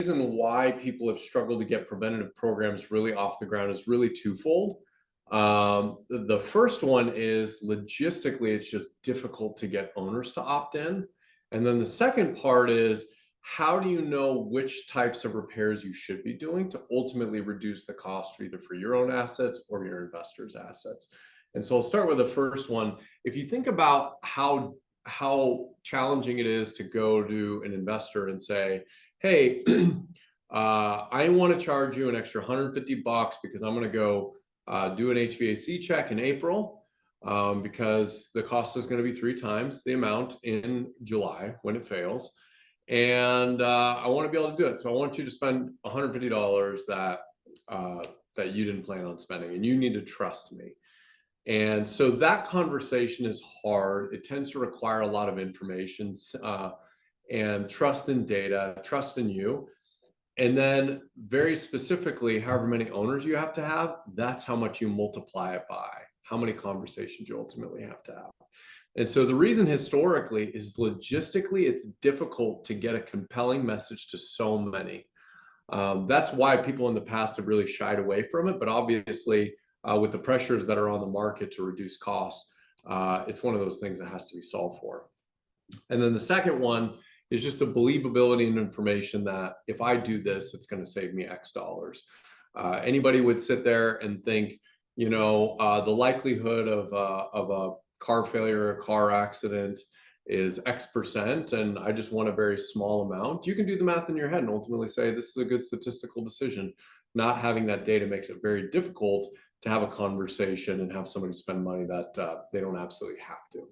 reason why people have struggled to get preventative programs really off the ground is really twofold. The first one is logistically, it's just difficult to get owners to opt in. And then the second part is, how do you know which types of repairs you should be doing to ultimately reduce the cost either for your own assets or your investors' assets? And so I'll start with the first one. If you think about how challenging it is to go to an investor and say, hey, I want to charge you an extra $150 because I'm going to go do an HVAC check in April, because the cost is going to be 3 times the amount in July when it fails. And I want to be able to do it. So I want you to spend $150 that you didn't plan on spending, and you need to trust me. And so that conversation is hard. It tends to require a lot of information and trust in data, trust in you. And then very specifically, however many owners you have to have, that's how much you multiply it by, how many conversations you ultimately have to have. And so the reason historically is logistically, it's difficult to get a compelling message to so many. That's why people in the past have really shied away from it. But obviously, with the pressures that are on the market to reduce costs, it's one of those things that has to be solved for. And then the second one is just a believability in information that if I do this, it's going to save me X dollars. Anybody would sit there and think, the likelihood of a car failure, a car accident is X%, and I just want a very small amount. You can do the math in your head and ultimately say, this is a good statistical decision. Not having that data makes it very difficult to have a conversation and have somebody spend money that they don't absolutely have to.